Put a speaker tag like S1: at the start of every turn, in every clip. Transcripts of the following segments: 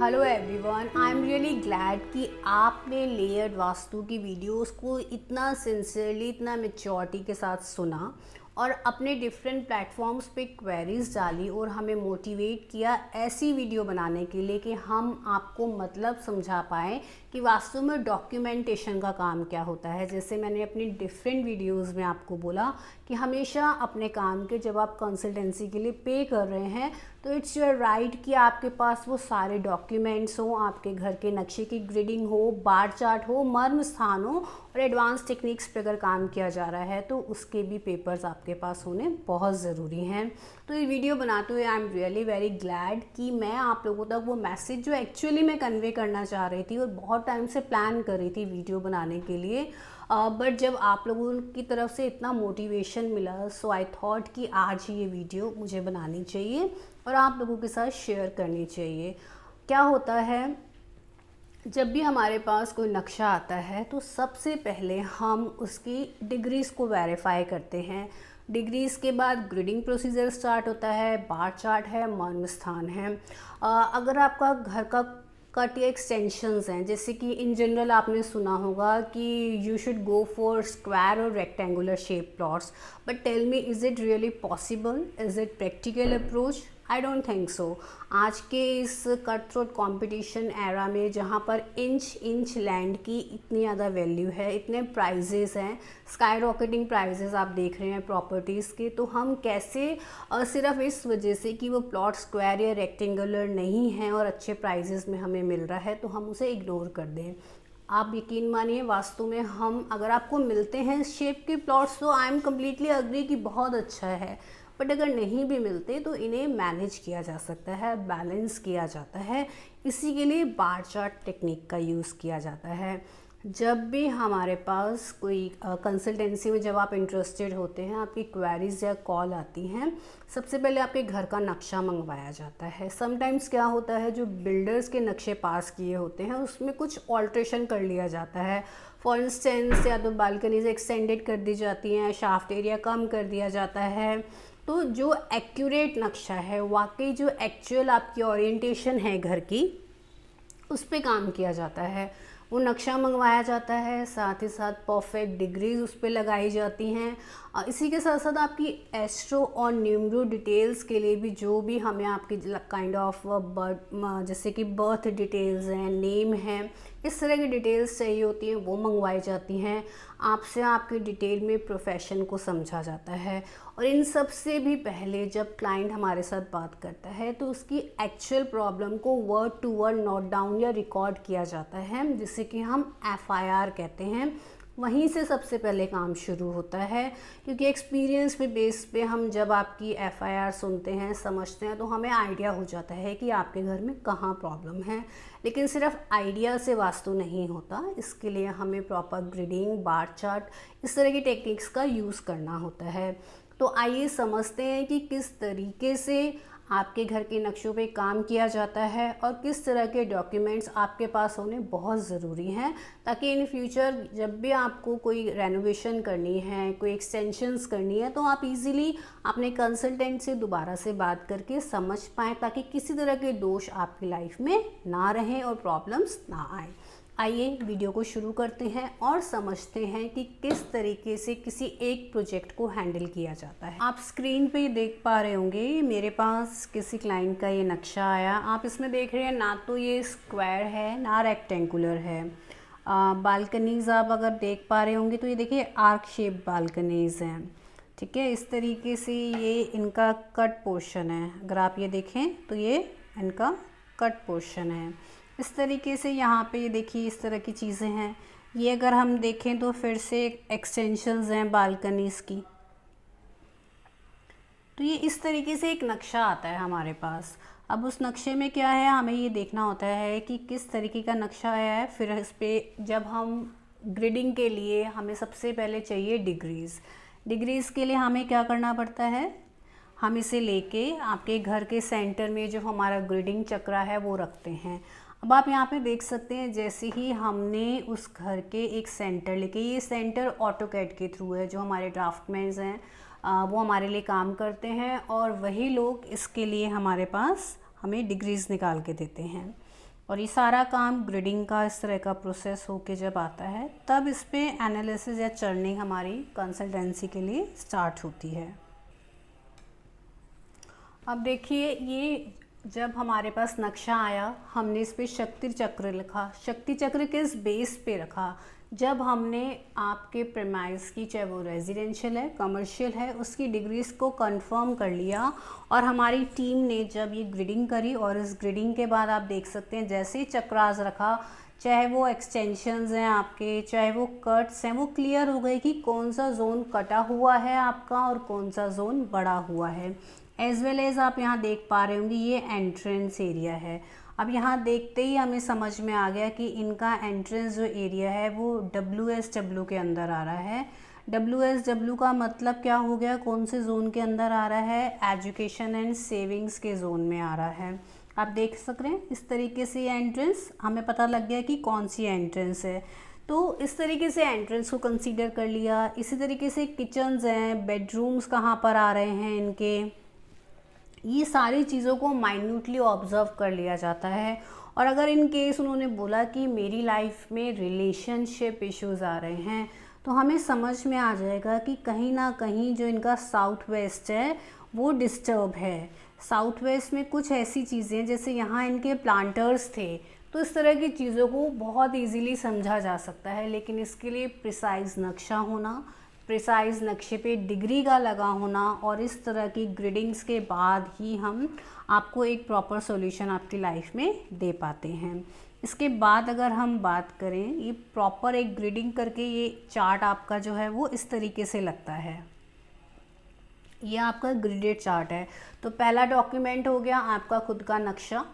S1: Hello everyone, I am really glad कि आपने layered vastu की वीडियोस को इतना सिंसियरली, इतना मेच्योरिटी के साथ सुना और अपने डिफरेंट प्लेटफॉर्म्स पे क्वेरीज डाली और हमें मोटिवेट किया ऐसी वीडियो बनाने के लिए कि हम आपको मतलब समझा पाएँ कि वास्तु में डॉक्यूमेंटेशन का काम क्या होता है। जैसे मैंने अपनी डिफरेंट वीडियोस में आपको बोला कि हमेशा अपने काम के जब आप कंसल्टेंसी के लिए पे कर रहे हैं तो इट्स योर राइट कि आपके पास वो सारे डॉक्यूमेंट्स हो, आपके घर के नक्शे की ग्रिडिंग हो, बार चार्ट हो, मर्म स्थान हो और एडवांस टेक्निक्स पे अगर काम किया जा रहा है तो उसके भी पेपर्स आपके पास होने बहुत ज़रूरी हैं। तो ये वीडियो बनाते हुए I am really very glad कि मैं आप लोगों तक वो मैसेज जो एक्चुअली मैं कन्वे करना चाह रही थी और बहुत टाइम से प्लान कर रही थी वीडियो बनाने के लिए, बट जब आप लोगों की तरफ से इतना मोटिवेशन मिला सो आई थॉट कि आज ये वीडियो मुझे बनानी चाहिए और आप लोगों के साथ शेयर करनी चाहिए। क्या होता है, जब भी हमारे पास कोई नक्शा आता है तो सबसे पहले हम उसकी डिग्रीज़ को वेरीफाई करते हैं। डिग्रीज़ के बाद ग्रिडिंग प्रोसीजर स्टार्ट होता है, बार चार्ट है, मर्म स्थान है। अगर आपका घर का कट या एक्सटेंशंस हैं, जैसे कि इन जनरल आपने सुना होगा कि you should go for square और rectangular shape plots, but tell me, is it really possible? Is it practical approach? I don't think so. आज के इस कट थ्रोट कॉम्पिटिशन एरा में जहाँ पर इंच लैंड की इतनी ज़्यादा वैल्यू है, इतने प्राइजेस हैं, स्काई रॉकेटिंग प्राइजेस आप देख रहे हैं प्रॉपर्टीज़ के, तो हम कैसे सिर्फ इस वजह से कि वो प्लॉट स्क्वायर या रेक्टेंगुलर नहीं है और अच्छे प्राइजेस में हमें मिल रहा है तो हम उसे इग्नोर कर दें। आप यकीन मानिए, वास्तु में हम अगर आपको मिलते हैं इस शेप के प्लॉट्स तो आई एम कम्प्लीटली अग्री कि बहुत अच्छा है, बट अगर नहीं भी मिलते तो इन्हें मैनेज किया जा सकता है, बैलेंस किया जाता है। इसी के लिए बार चार्ट टेक्निक का यूज़ किया जाता है। जब भी हमारे पास कोई कंसल्टेंसी में जब आप इंटरेस्टेड होते हैं, आपकी क्वेरीज या कॉल आती हैं, सबसे पहले आपके घर का नक्शा मंगवाया जाता है। समटाइम्स क्या होता है, जो बिल्डर्स के नक्शे पास किए होते हैं उसमें कुछ ऑल्ट्रेशन कर लिया जाता है। फॉर इंस्टेंस, या तो बालकनीज एक्सटेंडेड कर दी जाती हैं, शाफ्ट एरिया कम कर दिया जाता है। तो जो एक्यूरेट नक्शा है, वाकई जो एक्चुअल आपकी ओरिएंटेशन है घर की, उस पे काम किया जाता है। वो नक्शा मंगवाया जाता है, साथ ही साथ परफेक्ट डिग्रीज उस पर लगाई जाती हैं। इसी के साथ साथ आपकी एस्ट्रो और न्यूमरो डिटेल्स के लिए भी जो भी हमें आपकी काइंड ऑफ बर्थ, जैसे कि बर्थ डिटेल्स हैं, नेम है, इस तरह की डिटेल्स चाहिए होती हैं, वो मंगवाई जाती हैं। आपसे आपकी डिटेल में प्रोफेशन को समझा जाता है और इन सब से भी पहले जब क्लाइंट हमारे साथ बात करता है तो उसकी एक्चुअल प्रॉब्लम को word to word note down या रिकॉर्ड किया जाता है, जिसे कि हम एफआईआर कहते हैं। वहीं से सबसे पहले काम शुरू होता है, क्योंकि एक्सपीरियंस पे बेस पे हम जब आपकी एफआईआर सुनते हैं, समझते हैं, तो हमें आइडिया हो जाता है कि आपके घर में कहाँ प्रॉब्लम है। लेकिन सिर्फ आइडिया से वास्तु नहीं होता, इसके लिए हमें प्रॉपर ग्रिडिंग, बार चार्ट, इस तरह की टेक्निक्स का यूज़ करना होता है। तो आइए समझते हैं कि किस तरीके से आपके घर के नक्शों पे काम किया जाता है और किस तरह के डॉक्यूमेंट्स आपके पास होने बहुत ज़रूरी हैं, ताकि इन फ्यूचर जब भी आपको कोई रेनोवेशन करनी है, कोई एक्सटेंशंस करनी है, तो आप इजीली अपने कंसल्टेंट से दोबारा से बात करके समझ पाएँ, ताकि किसी तरह के दोष आपकी लाइफ में ना रहें और प्रॉब्लम्स ना आए। आइए वीडियो को शुरू करते हैं और समझते हैं कि किस तरीके से किसी एक प्रोजेक्ट को हैंडल किया जाता है। आप स्क्रीन पे देख पा रहे होंगे, मेरे पास किसी क्लाइंट का ये नक्शा आया। आप इसमें देख रहे हैं, ना तो ये स्क्वायर है ना रेक्टेंगुलर है। बालकनीज़ आप अगर देख पा रहे होंगे तो ये देखिए आर्क शेप बालकनीज़ हैं, ठीक है। इस तरीके से ये इनका कट पोर्शन है। अगर आप ये देखें तो ये इनका कट पोर्शन है। इस तरीके से यहाँ पे ये देखिए इस तरह की चीज़ें हैं। ये अगर हम देखें तो फिर से एक्सटेंशंस हैं बालकनीज़ की। तो ये इस तरीके से एक नक्शा आता है हमारे पास। अब उस नक्शे में क्या है, हमें ये देखना होता है कि किस तरीके का नक्शा आया है। फिर इस पर जब हम ग्रिडिंग के लिए हमें सबसे पहले चाहिए डिग्रीज़। डिग्रीज़ के लिए हमें क्या करना पड़ता है, हम इसे लेके आपके घर के सेंटर में जो हमारा ग्रिडिंग चक्रा है वो रखते हैं। अब आप यहाँ पे देख सकते हैं, जैसे ही हमने उस घर के एक सेंटर लेके, ये सेंटर ऑटोकैड के थ्रू है, जो हमारे ड्राफ्टमैन्स हैं वो हमारे लिए काम करते हैं और वही लोग इसके लिए हमारे पास हमें डिग्रीज़ निकाल के देते हैं। और ये सारा काम ग्रिडिंग का इस तरह का प्रोसेस होके जब आता है तब इस पे एनालिसिस या चर्निंग हमारी कंसल्टेंसी के लिए स्टार्ट होती है। अब देखिए, ये जब हमारे पास नक्शा आया, हमने इस पे शक्ति चक्र लिखा। शक्ति चक्र किस बेस पे रखा? जब हमने आपके प्रेमाइस की, चाहे वो रेजिडेंशियल है, कमर्शियल है, उसकी डिग्रीज को कंफर्म कर लिया और हमारी टीम ने जब ये ग्रिडिंग करी, और इस ग्रिडिंग के बाद आप देख सकते हैं जैसे ही चक्रास रखा, चाहे वो एक्सटेंशंस हैं आपके, चाहे वो कट्स हैं, वो क्लियर हो गए कि कौन सा जोन कटा हुआ है आपका और कौन सा जोन बड़ा हुआ है। एज वेल एज आप यहाँ देख पा रहे होंगे ये एंट्रेंस एरिया है। अब यहाँ देखते ही हमें समझ में आ गया कि इनका एंट्रेंस जो एरिया है वो WSW के अंदर आ रहा है। WSW का मतलब क्या हो गया? कौन से जोन के अंदर आ रहा है? एजुकेशन एंड सेविंग्स के जोन में आ रहा है। आप देख सक रहे हैं इस तरीके से ये एंट्रेंस, हमें पता लग गया कि कौन सी एंट्रेंस है। तो इस तरीके से एंट्रेंस को कंसीडर कर लिया। इसी तरीके से किचन्स हैं, बेडरूम्स कहाँ पर आ रहे हैं इनके, ये सारी चीज़ों को माइन्यूटली ऑब्जर्व कर लिया जाता है। और अगर इन केस उन्होंने बोला कि मेरी लाइफ में रिलेशनशिप इश्यूज़ आ रहे हैं, तो हमें समझ में आ जाएगा कि कहीं ना कहीं जो इनका साउथ वेस्ट है वो डिस्टर्ब है। साउथ वेस्ट में कुछ ऐसी चीज़ें, जैसे यहाँ इनके प्लांटर्स थे, तो इस तरह की चीज़ों को बहुत इजीली समझा जा सकता है। लेकिन इसके लिए प्रिसाइज नक्शा होना, प्रिसाइज नक्शे पे डिग्री का लगा होना, और इस तरह की ग्रिडिंग्स के बाद ही हम आपको एक प्रॉपर सॉल्यूशन आपकी लाइफ में दे पाते हैं। इसके बाद अगर हम बात करें, ये प्रॉपर एक ग्रिडिंग करके ये चार्ट आपका जो है वो इस तरीके से लगता है। ये आपका ग्रिडेड चार्ट है। तो पहला डॉक्यूमेंट हो गया आपका खुद का नक्शा,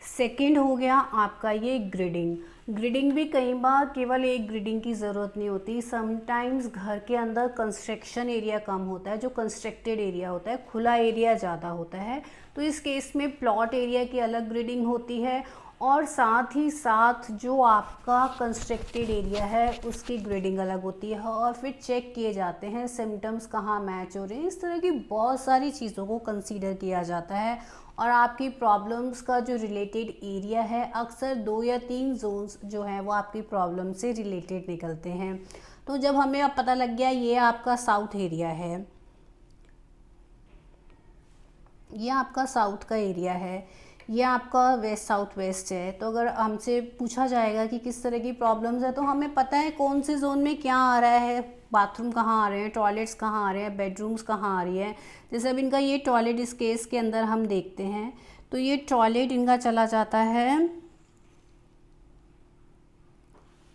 S1: सेकंड हो गया आपका ये ग्रिडिंग। ग्रिडिंग भी कई बार केवल एक ग्रिडिंग की ज़रूरत नहीं होती। समटाइम्स घर के अंदर कंस्ट्रक्शन एरिया कम होता है, जो कंस्ट्रक्टेड एरिया होता है, खुला एरिया ज़्यादा होता है, तो इस केस में प्लॉट एरिया की अलग ग्रिडिंग होती है, और साथ ही साथ जो आपका कंस्ट्रक्टेड एरिया है उसकी ग्रेडिंग अलग होती है, और फिर चेक किए जाते हैं सिम्टम्स कहाँ मैच हो रहे हैं। इस तरह की बहुत सारी चीज़ों को कंसीडर किया जाता है, और आपकी प्रॉब्लम्स का जो रिलेटेड एरिया है, अक्सर 2 या 3 जोन्स जो हैं वो आपकी प्रॉब्लम से रिलेटेड निकलते हैं। तो जब हमें अब पता लग गया ये आपका साउथ एरिया है, ये आपका साउथ का एरिया है, ये आपका वेस्ट साउथ वेस्ट है, तो अगर हमसे पूछा जाएगा कि किस तरह की प्रॉब्लम्स है, तो हमें पता है कौन से जोन में क्या आ रहा है, बाथरूम कहाँ आ रहे हैं, टॉयलेट्स कहाँ आ रहे हैं, बेडरूम्स कहाँ आ रही है। जैसे अब इनका ये टॉयलेट इस केस के अंदर हम देखते हैं, तो ये टॉयलेट इनका चला जाता है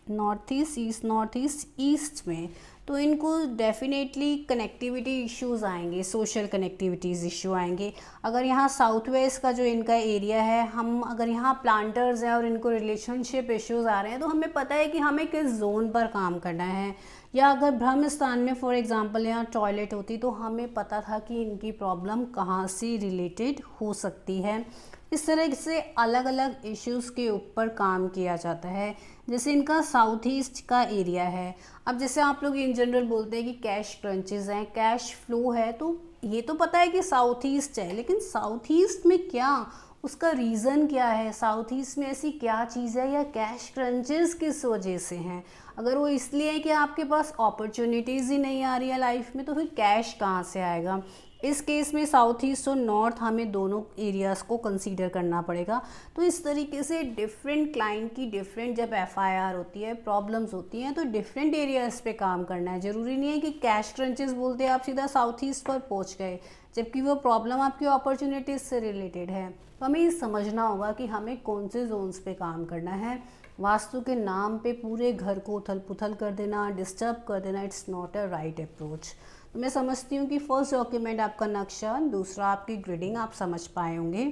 S1: नॉर्थ ईस्ट ईस्ट में। तो इनको डेफिनेटली कनेक्टिविटी इश्यूज आएंगे, सोशल कनेक्टिविटीज़ इशू आएंगे। अगर यहाँ साउथ वेस्ट का जो इनका एरिया है, हम अगर यहाँ प्लांटर्स हैं और इनको रिलेशनशिप इश्यूज आ रहे हैं, तो हमें पता है कि हमें किस जोन पर काम करना है। या अगर ब्रह्म स्थान में फॉर एग्जांपल यहाँ टॉयलेट होती, तो हमें पता था कि इनकी प्रॉब्लम कहाँ से रिलेटेड हो सकती है। इस तरह से अलग अलग इश्यूज़ के ऊपर काम किया जाता है। जैसे इनका साउथ ईस्ट का एरिया है, अब जैसे आप लोग इन जनरल बोलते हैं कि कैश क्रंचेस हैं, कैश फ्लो है, तो ये तो पता है कि साउथ ईस्ट है, लेकिन साउथ ईस्ट में क्या, उसका रीज़न क्या है, साउथ ईस्ट में ऐसी क्या चीज़ है, या कैश क्रंचेस किस वजह से हैं। अगर वो इसलिए है कि आपके पास अपॉर्चुनिटीज़ ही नहीं आ रही है लाइफ में, तो फिर कैश कहाँ से आएगा। इस केस में साउथ ईस्ट और नॉर्थ हमें दोनों एरियाज़ को कंसीडर करना पड़ेगा। तो इस तरीके से डिफरेंट क्लाइंट की डिफरेंट जब FIR होती है, प्रॉब्लम्स होती हैं, तो डिफरेंट एरियाज़ पे काम करना है। ज़रूरी नहीं है कि कैश क्रंचेस बोलते आप सीधा साउथ ईस्ट पर पहुंच गए, जबकि वो प्रॉब्लम आपकी अपॉर्चुनिटीज़ से रिलेटेड है। तो हमें ये समझना होगा कि हमें कौन से जोन्स पे काम करना है। वास्तु के नाम पे पूरे घर को उथल पुथल कर देना, डिस्टर्ब कर देना, it's not a right approach. तो मैं समझती हूँ कि फर्स्ट डॉक्यूमेंट आपका नक्शा, दूसरा आपकी ग्रिडिंग आप समझ पाए होंगे।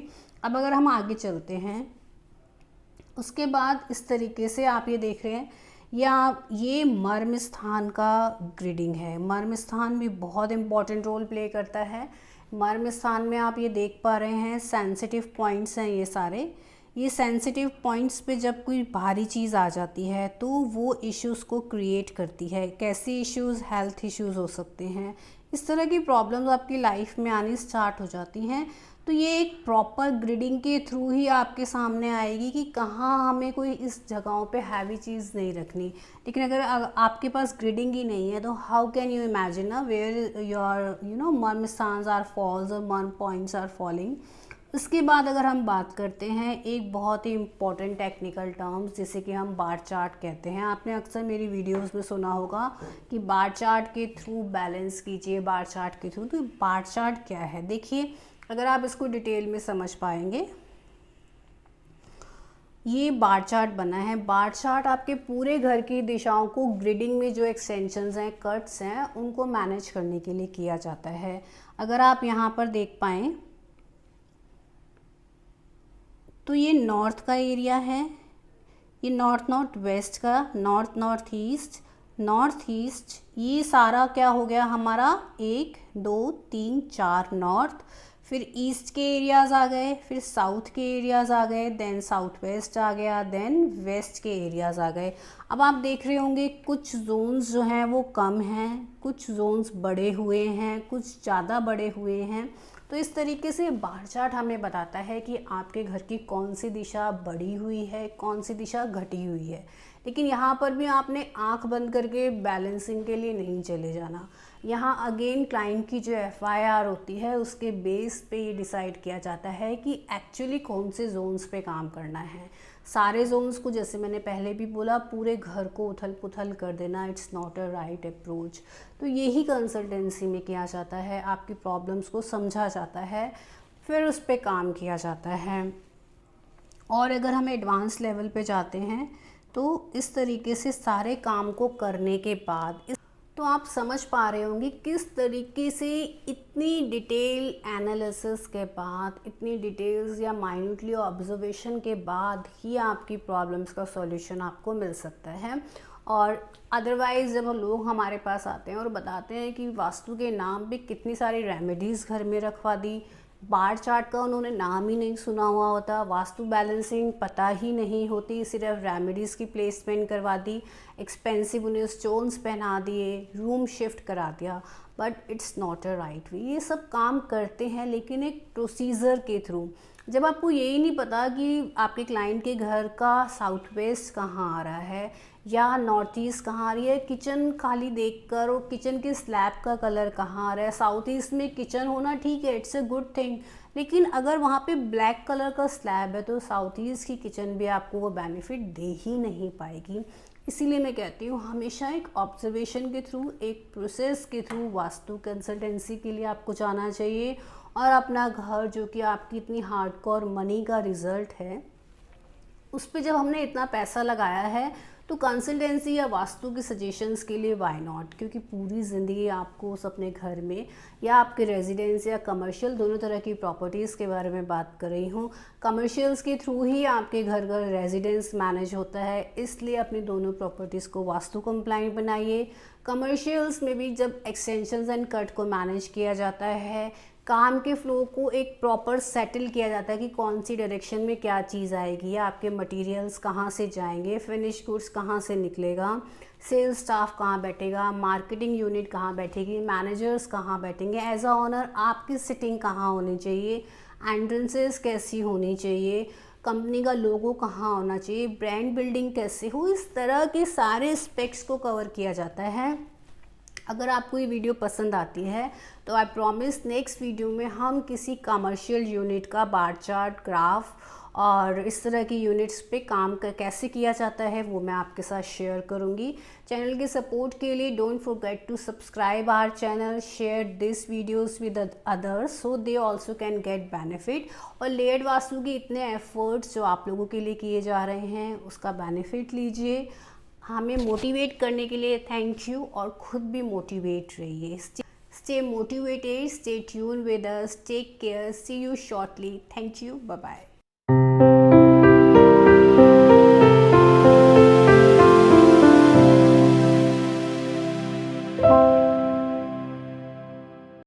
S1: अब अगर हम आगे चलते हैं, उसके बाद इस तरीके से आप ये देख रहे हैं, ये मर्म स्थान का ग्रिडिंग है। मर्म स्थान भी बहुत इम्पॉर्टेंट रोल प्ले करता है। मर्म स्थान में आप ये देख पा रहे हैं सेंसिटिव पॉइंट्स हैं ये सारे। ये सेंसिटिव पॉइंट्स पे जब कोई भारी चीज़ आ जाती है तो वो इश्यूज़ को क्रिएट करती है। कैसे इश्यूज़? हेल्थ इश्यूज़ हो सकते हैं। इस तरह की प्रॉब्लम्स आपकी लाइफ में आनी स्टार्ट हो जाती हैं। तो ये एक प्रॉपर ग्रिडिंग के थ्रू ही आपके सामने आएगी कि कहाँ हमें कोई इस जगहों पे हैवी चीज़ नहीं रखनी। लेकिन अगर आपके पास ग्रिडिंग ही नहीं है तो हाउ कैन यू इमेजिन ना वेयर योर मर्म स्थान्स आर फॉल्स और मर्म पॉइंट्स आर फॉलिंग। उसके बाद अगर हम बात करते हैं एक बहुत ही इम्पॉर्टेंट टेक्निकल टर्म्स जिसे कि हम बार चार्ट कहते हैं। आपने अक्सर मेरी वीडियोस में सुना होगा कि बार चार्ट के थ्रू बैलेंस कीजिए, बार चार्ट के थ्रू। तो बार चार्ट क्या है, देखिए अगर आप इसको डिटेल में समझ पाएंगे, ये बार चार्ट बना है। बार चार्ट आपके पूरे घर की दिशाओं को ग्रिडिंग में जो एक्सटेंशंस हैं, कट्स हैं, उनको मैनेज करने के लिए किया जाता है। अगर आप यहाँ पर देख पाएँ तो ये नॉर्थ का एरिया है, ये नॉर्थ नॉर्थ वेस्ट का, नॉर्थ नॉर्थ ईस्ट, ये सारा क्या हो गया हमारा 1 2 3 4 नॉर्थ। फिर ईस्ट के एरियाज़ आ गए, फिर साउथ के एरियाज़ आ गए, देन साउथ वेस्ट आ गया, देन वेस्ट के एरियाज़ आ गए। अब आप देख रहे होंगे कुछ जोन्स जो हैं वो कम हैं, कुछ जोन्स बड़े हुए हैं, कुछ ज़्यादा बड़े हुए हैं। तो इस तरीके से बार चार्ट हमें बताता है कि आपके घर की कौन सी दिशा बढ़ी हुई है, कौन सी दिशा घटी हुई है। लेकिन यहाँ पर भी आपने आंख बंद करके बैलेंसिंग के लिए नहीं चले जाना। यहाँ अगेन क्लाइंट की जो FIR होती है उसके बेस पे ये डिसाइड किया जाता है कि एक्चुअली कौन से जोन्स पे काम करना है। सारे जोन्स को, जैसे मैंने पहले भी बोला, पूरे घर को उथल पुथल कर देना it's not a right approach. तो यही कंसल्टेंसी में किया जाता है, आपकी प्रॉब्लम्स को समझा जाता है, फिर उस पर काम किया जाता है। और अगर हम एडवांस लेवल पे जाते हैं तो इस तरीके से सारे काम को करने के बाद तो आप समझ पा रहे होंगे किस तरीके से इतनी डिटेल एनालिसिस के बाद, इतनी डिटेल्स या माइन्यूटली ऑब्जर्वेशन के बाद ही आपकी प्रॉब्लम्स का सॉल्यूशन आपको मिल सकता है। और अदरवाइज़ जब लोग हमारे पास आते हैं और बताते हैं कि वास्तु के नाम पे कितनी सारी रेमेडीज़ घर में रखवा दी, बार चार्ट का उन्होंने नाम ही नहीं सुना हुआ होता, वास्तु बैलेंसिंग पता ही नहीं होती, सिर्फ रेमेडीज़ की प्लेसमेंट करवा दी, एक्सपेंसिव उन्हें स्टोन्स पहना दिए, रूम शिफ्ट करा दिया, but it's not a right way. ये सब काम करते हैं लेकिन एक प्रोसीजर के थ्रू। जब आपको यही नहीं पता कि आपके क्लाइंट के घर का साउथ वेस्ट कहाँ आ रहा है या नॉर्थ ईस्ट कहाँ आ रही है, किचन खाली देखकर और किचन के स्लैब का कलर कहाँ आ रहा है। साउथ ईस्ट में किचन होना ठीक है, इट्स अ गुड थिंग, लेकिन अगर वहाँ पे ब्लैक कलर का स्लैब है तो साउथ ईस्ट की किचन भी आपको वो बेनिफिट दे ही नहीं पाएगी। इसीलिए मैं कहती हूँ हमेशा एक ऑब्जर्वेशन के थ्रू, एक प्रोसेस के थ्रू वास्तु कंसल्टेंसी के लिए आपको जाना चाहिए। और अपना घर जो कि आपकी इतनी हार्डकोर मनी का रिज़ल्ट है, उस पर जब हमने इतना पैसा लगाया है तो कंसल्टेंसी या वास्तु के सजेशंस के लिए वाई नॉट, क्योंकि पूरी ज़िंदगी आपको उस अपने घर में या आपके रेजिडेंस या कमर्शियल दोनों तरह की प्रॉपर्टीज़ के बारे में बात कर रही हूँ। कमर्शियल्स के थ्रू ही आपके घर का रेजिडेंस मैनेज होता है, इसलिए अपनी दोनों प्रॉपर्टीज़ को वास्तु कंप्लाइंट बनाइए। कमर्शियल्स में भी जब एक्सटेंशंस एंड कट को मैनेज किया जाता है, काम के फ्लो को एक प्रॉपर सेटल किया जाता है कि कौन सी डायरेक्शन में क्या चीज़ आएगी, आपके मटेरियल्स कहाँ से जाएंगे, फिनिश गुड्स कहाँ से निकलेगा, सेल्स स्टाफ कहाँ बैठेगा, मार्केटिंग यूनिट कहाँ बैठेगी, मैनेजर्स कहाँ बैठेंगे, एज अ ऑनर आपकी सिटिंग कहाँ होनी चाहिए, एंट्रेंसेस कैसी होनी चाहिए, कंपनी का लोगो कहाँ होना चाहिए, ब्रांड बिल्डिंग कैसे हो, इस तरह के सारे एस्पेक्ट्स को कवर किया जाता है। अगर आपको ये वीडियो पसंद आती है तो आई प्रॉमिस नेक्स्ट वीडियो में हम किसी कमर्शियल यूनिट का बार चार्ट, ग्राफ और इस तरह की यूनिट्स पे काम कैसे किया जाता है वो मैं आपके साथ शेयर करूँगी। चैनल के सपोर्ट के लिए don't forget to subscribe our channel, share this videos with others so they also can get benefit. और लेयर्ड वास्तु के इतने एफर्ट्स जो आप लोगों के लिए किए जा रहे हैं उसका बेनिफिट लीजिए। हमें मोटिवेट करने के लिए थैंक यू, और खुद भी मोटिवेट रहिए। Stay motivated, stay tune with us, take care, see you shortly. Thank you, bye bye.